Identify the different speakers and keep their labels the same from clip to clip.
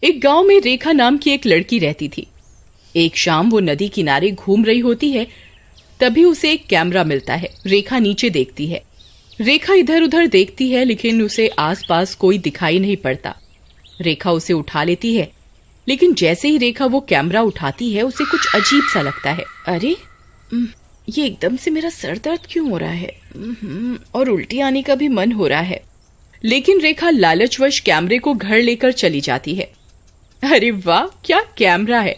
Speaker 1: एक गांव में रेखा नाम की एक लड़की रहती थी। एक शाम वो नदी किनारे घूम रही होती है, तभी उसे एक कैमरा मिलता है। रेखा नीचे देखती है। रेखा इधर उधर देखती है, लेकिन उसे आसपास कोई दिखाई नहीं पड़ता। रेखा उसे उठा लेती है, लेकिन जैसे ही रेखा वो कैमरा उठाती है, उसे कुछ अजीब सा लगता है। अरे ये एकदम से मेरा सर दर्द क्यों हो रहा है, और उल्टी आने का भी मन हो रहा है। लेकिन रेखा लालचवश कैमरे को घर लेकर चली जाती है। अरे वाह, क्या कैमरा है!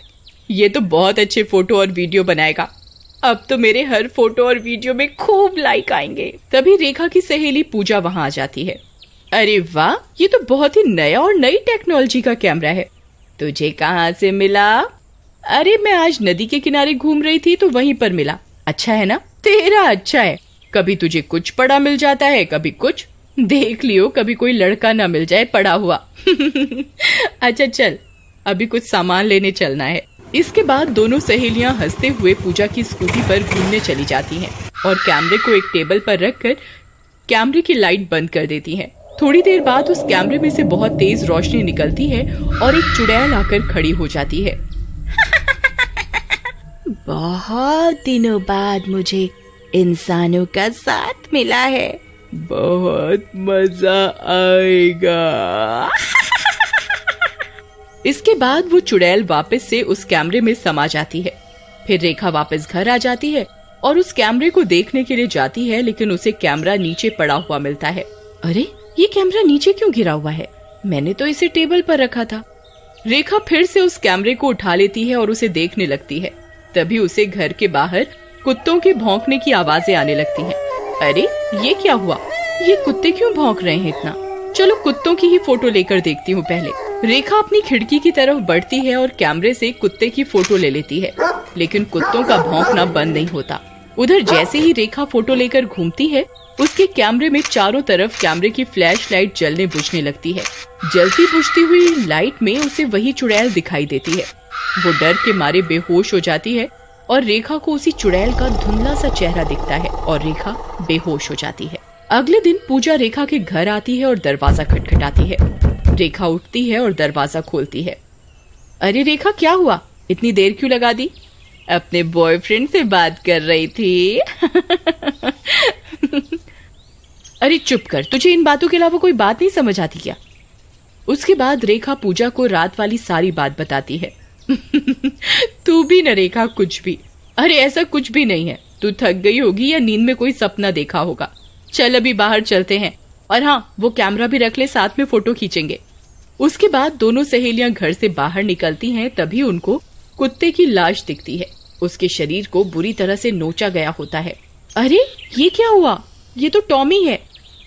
Speaker 1: ये तो बहुत अच्छे फोटो और वीडियो बनाएगा। अब तो मेरे हर फोटो और वीडियो में खूब लाइक आएंगे। तभी रेखा की सहेली पूजा वहां आ जाती है। अरे वाह, ये तो बहुत ही नया और नई टेक्नोलॉजी का कैमरा है। तुझे कहाँ से मिला? अरे मैं आज नदी के किनारे घूम रही थी तो वहीं पर मिला। अच्छा है ना? तेरा अच्छा है। कभी तुझे कुछ पड़ा मिल जाता है, कभी कुछ। देख लियो कभी कोई लड़का ना मिल जाए पड़ा हुआ। अच्छा चल, अभी कुछ सामान लेने चलना है। इसके बाद दोनों सहेलियां हंसते हुए पूजा की स्कूटी पर घूमने चली जाती हैं और कैमरे को एक टेबल पर रखकर कैमरे की लाइट बंद कर देती हैं। थोड़ी देर बाद उस कैमरे में से बहुत तेज रोशनी निकलती है और एक चुड़ैल आकर खड़ी हो जाती है। बहुत दिनों बाद मुझे इंसानों का साथ मिला है, बहुत मजा आएगा। इसके बाद वो चुड़ैल वापस से उस कैमरे में समा जाती है। फिर रेखा वापस घर आ जाती है और उस कैमरे को देखने के लिए जाती है, लेकिन उसे कैमरा नीचे पड़ा हुआ मिलता है। अरे ये कैमरा नीचे क्यों गिरा हुआ है? मैंने तो इसे टेबल पर रखा था। रेखा फिर से उस कैमरे को उठा लेती है और उसे देखने लगती है। तभी उसे घर के बाहर कुत्तों के भौंकने की आवाजें आने लगती हैं। अरे ये क्या हुआ? ये कुत्ते क्यों भौंक रहे हैं इतना? चलो कुत्तों की ही फोटो लेकर देखती हूँ पहले। रेखा अपनी खिड़की की तरफ बढ़ती है और कैमरे से कुत्ते की फोटो ले लेती है, लेकिन कुत्तों का भौंकना बंद नहीं होता। उधर जैसे ही रेखा फोटो लेकर घूमती है, उसके कैमरे में चारों तरफ कैमरे की फ्लैश लाइट जलने बुझने लगती है। जलती बुझती हुई लाइट में उसे वही चुड़ैल दिखाई देती है। वो डर के मारे बेहोश हो जाती है और रेखा को उसी चुड़ैल का धुंधला सा चेहरा दिखता है और रेखा बेहोश हो जाती है। अगले दिन पूजा रेखा के घर आती है और दरवाजा खटखटाती है। रेखा उठती है और दरवाजा खोलती है। अरे रेखा, क्या हुआ? इतनी देर क्यों लगा दी? अपने बॉयफ्रेंड से बात कर रही थी। अरे चुप कर, तुझे इन बातों के अलावा कोई बात नहीं समझ आती क्या? उसके बाद रेखा पूजा को रात वाली सारी बात बताती है। तू भी न रेखा, कुछ भी। अरे ऐसा कुछ भी नहीं है, तू थक गई होगी या नींद में कोई सपना देखा होगा। चल अभी बाहर चलते हैं, और हाँ, वो कैमरा भी रख ले, साथ में फोटो खींचेंगे। उसके बाद दोनों सहेलियां घर से बाहर निकलती हैं, तभी उनको कुत्ते की लाश दिखती है। उसके शरीर को बुरी तरह से नोचा गया होता है। अरे ये क्या हुआ? ये तो टॉमी है।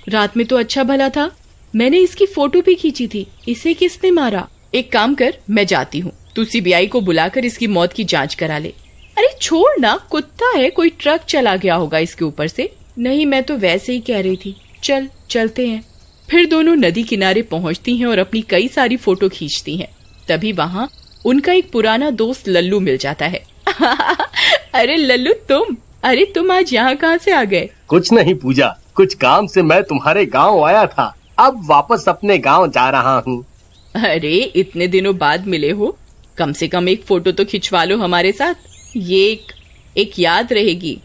Speaker 1: रात में तो अच्छा भला था, मैंने इसकी फोटो भी खींची थी। इसे किसने मारा? एक काम कर, मैं जाती हूँ, तू सीबीआई को बुलाकर इसकी मौत की जांच करा ले। अरे छोड़ ना, कुत्ता है, कोई ट्रक चला गया होगा इसके ऊपर से। नहीं, मैं तो वैसे ही कह रही थी। चल चलते हैं। फिर दोनों नदी किनारे पहुंचती हैं और अपनी कई सारी फोटो खींचती हैं। तभी वहाँ उनका एक पुराना दोस्त लल्लू मिल जाता है। अरे लल्लू, तुम आज यहाँ कहाँ से आ गए?
Speaker 2: कुछ नहीं पूजा, कुछ काम से मैं तुम्हारे गांव आया था, अब वापस अपने गांव जा रहा हूँ।
Speaker 1: अरे इतने दिनों बाद मिले हो, कम से कम एक फोटो तो खिंचवा लो हमारे साथ, ये एक याद रहेगी।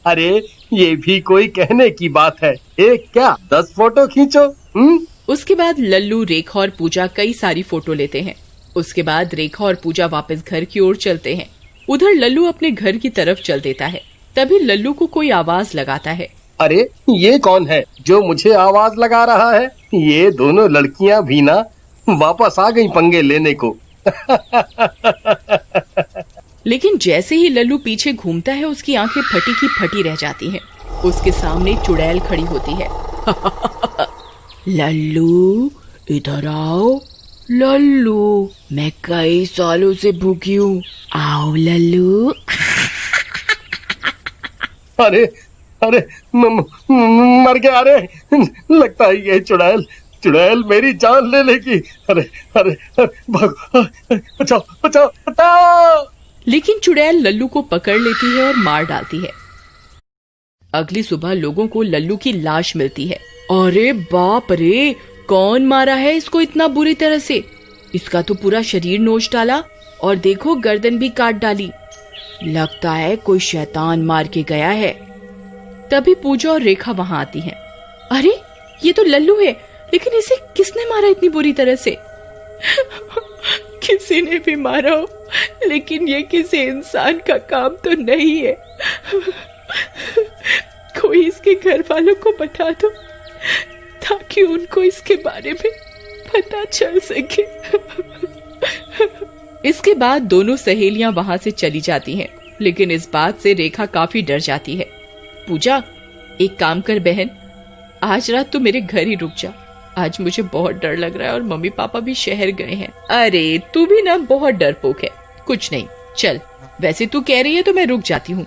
Speaker 2: अरे ये भी कोई कहने की बात है, एक क्या 10 फोटो खींचो।
Speaker 1: उसके बाद लल्लू, रेखा और पूजा कई सारी फोटो लेते हैं। उसके बाद रेखा और पूजा वापस घर की ओर चलते हैं। उधर लल्लू अपने घर की तरफ चल देता है। तभी लल्लू को कोई आवाज लगाता है।
Speaker 2: अरे ये कौन है जो मुझे आवाज लगा रहा है? ये दोनों लड़कियां भी ना वापस आ गई पंगे लेने को।
Speaker 1: लेकिन जैसे ही लल्लू पीछे घूमता है, उसकी आंखें फटी की फटी रह जाती हैं। उसके सामने चुड़ैल खड़ी होती है। लल्लू इधर आओ। लल्लू, मैं कई सालों से भूखी हूँ, आओ लल्लू।
Speaker 2: अरे अरे मर गया। अरे लगता है ये चुड़ैल मेरी जान ले लेगी। अरे अरे बचाओ बचाओ बचाओ।
Speaker 1: लेकिन चुड़ैल लल्लू को पकड़ लेती है और मार डालती है। अगली सुबह लोगों को लल्लू की लाश मिलती है। अरे बाप रे, कौन मारा है इसको इतना बुरी तरह से? इसका तो पूरा शरीर नोच डाला और देखो गर्दन भी काट डाली। लगता है कोई शैतान मार के गया है। तभी पूजा और रेखा वहां आती हैं। अरे ये तो लल्लू है, लेकिन इसे किसने मारा इतनी बुरी तरह से? किसी ने भी मारा हो, लेकिन ये किसी इंसान का काम तो नहीं है। कोई इसके घर वालों को बता दो ताकि उनको इसके बारे में पता चल सके। इसके बाद दोनों सहेलियां वहां से चली जाती हैं, लेकिन इस बात से रेखा काफी डर जाती है। पूजा, एक काम कर बहन, आज रात तू मेरे घर ही रुक जा। आज मुझे बहुत डर लग रहा है और मम्मी पापा भी शहर गए हैं। अरे तू भी ना बहुत डरपोक है। कुछ नहीं, चल, वैसे तू कह रही है तो मैं रुक जाती हूँ।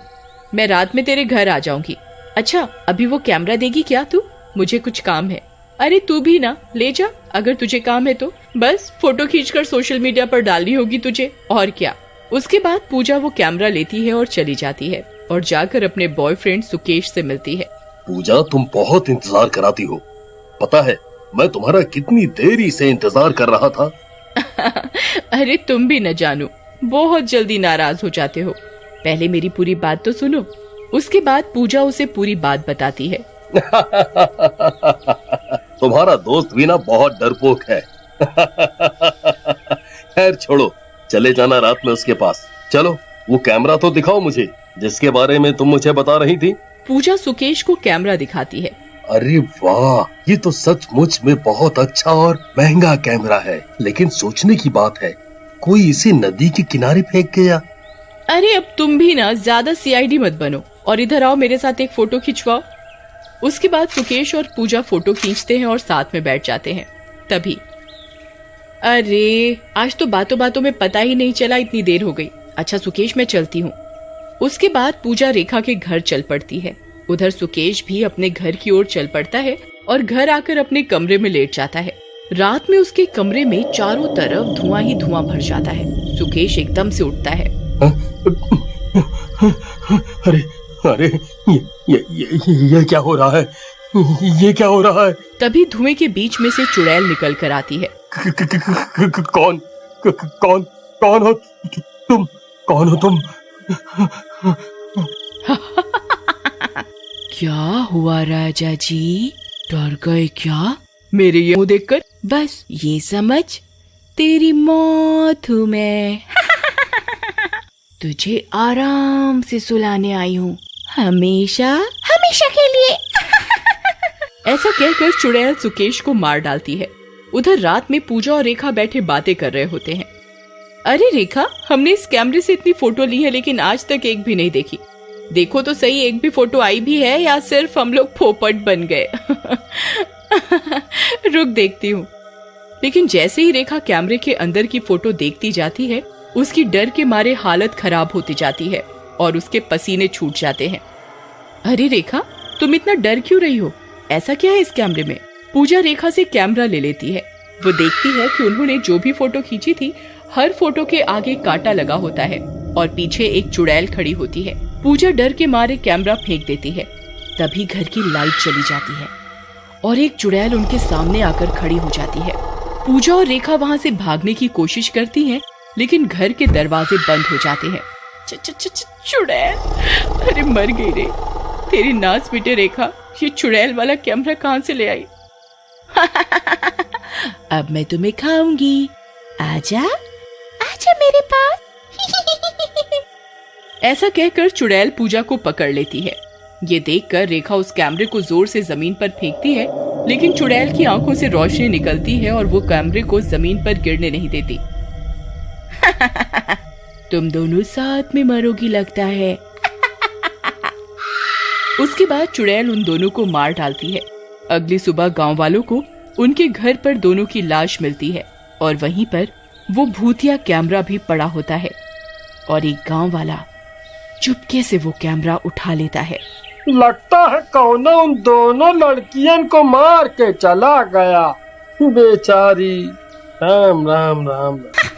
Speaker 1: मैं रात में तेरे घर आ जाऊंगी। अच्छा, अभी वो कैमरा देगी क्या तू? मुझे कुछ काम है। अरे तू भी ना ले जा, अगर तुझे काम है तो। बस फोटो खींचकर सोशल मीडिया पर डालनी होगी तुझे, और क्या। उसके बाद पूजा वो कैमरा लेती है और चली जाती है और जाकर अपने बॉयफ्रेंड सुकेश से मिलती है।
Speaker 2: पूजा, तुम बहुत इंतजार कराती हो। पता है मैं तुम्हारा कितनी देरी से इंतजार कर रहा था।
Speaker 1: अरे तुम भी न जानो, बहुत जल्दी नाराज हो जाते हो। पहले मेरी पूरी बात तो सुनो। उसके बाद पूजा उसे पूरी बात बताती है।
Speaker 2: तुम्हारा दोस्त भी ना बहुत डरपोक है। खैर छोड़ो, चले जाना रात में उसके पास। चलो वो कैमरा तो दिखाओ मुझे, जिसके बारे में तुम मुझे बता रही थी।
Speaker 1: पूजा सुकेश को कैमरा दिखाती है।
Speaker 2: अरे वाह, ये तो सचमुच में बहुत अच्छा और महंगा कैमरा है। लेकिन सोचने की बात है, कोई इसे नदी के किनारे फेंक गया।
Speaker 1: अरे अब तुम भी ना ज्यादा सीआईडी मत बनो और इधर आओ, मेरे साथ एक फोटो खिंचवाओ। उसके बाद सुकेश और पूजा फोटो खींचते हैं और साथ में बैठ जाते हैं। तभी अरे आज तो बातों बातों में पता ही नहीं चला, इतनी देर हो गई। अच्छा सुकेश, मैं चलती हूँ। उसके बाद पूजा रेखा के घर चल पड़ती है। उधर सुकेश भी अपने घर की ओर चल पड़ता है और घर आकर अपने कमरे में लेट जाता है। रात में उसके कमरे में चारों तरफ धुआं ही धुआं भर जाता है। सुकेश एकदम से उठता है।
Speaker 2: अरे अरे ये क्या हो रहा है? ये क्या हो रहा है?
Speaker 1: तभी धुएं के बीच में से चुड़ैल निकल कर आती है।
Speaker 2: कौन कौन कौन हो तुम? कौन हो तुम?
Speaker 1: क्या हुआ राजा जी, डर गए क्या मेरे ये मुंह देखकर? बस ये समझ, तेरी मौत हूँ मैं। तुझे आराम से सुलाने आई हूँ, हमेशा हमेशा के लिए। ऐसा कहकर चुड़ैल सुकेश को मार डालती है। उधर रात में पूजा और रेखा बैठे बातें कर रहे होते हैं। अरे रेखा, हमने इस कैमरे से इतनी फोटो ली है, लेकिन आज तक एक भी नहीं देखी। देखो तो सही, एक भी फोटो आई भी है या सिर्फ हम लोग पोपट बन गए? रुक देखती हूँ। लेकिन जैसे ही रेखा कैमरे के अंदर की फोटो देखती जाती है, उसकी डर के मारे हालत खराब होती जाती है और उसके पसीने छूट जाते हैं। अरे रेखा, तुम इतना डर क्यों रही हो? ऐसा क्या है इस कैमरे में? पूजा रेखा से कैमरा ले लेती है। वो देखती है कि उन्होंने जो भी फोटो खींची थी, हर फोटो के आगे कांटा लगा होता है और पीछे एक चुड़ैल खड़ी होती है। पूजा डर के मारे कैमरा फेंक देती है। तभी घर की लाइट चली जाती है और एक चुड़ैल उनके सामने आकर खड़ी हो जाती है। पूजा और रेखा वहां से भागने की कोशिश करती हैं, लेकिन घर के दरवाजे बंद हो जाते हैं। चुड़ैल, अरे मर गई रे। तेरी नाच बेटे रेखा, ये चुड़ैल वाला कैमरा कहाँ से ले आई? अब मैं तुम्हें खाऊंगी, आजा आजा मेरे पास। ऐसा कहकर चुड़ैल पूजा को पकड़ लेती है। ये देखकर रेखा उस कैमरे को जोर से जमीन पर फेंकती है, लेकिन चुड़ैल की आंखों से रोशनी निकलती है और वो कैमरे को जमीन पर गिरने नहीं देती। तुम दोनों साथ में मरोगी लगता है। उसके बाद चुड़ैल उन दोनों को मार डालती है। अगली सुबह गांव वालों को उनके घर पर दोनों की लाश मिलती है और वहीं पर वो भूतिया कैमरा भी पड़ा होता है और एक गांव वाला चुपके से वो कैमरा उठा लेता है।
Speaker 3: लगता है कौन उन दोनों लड़कियन को मार के चला गया। बेचारी। राम राम राम, राम।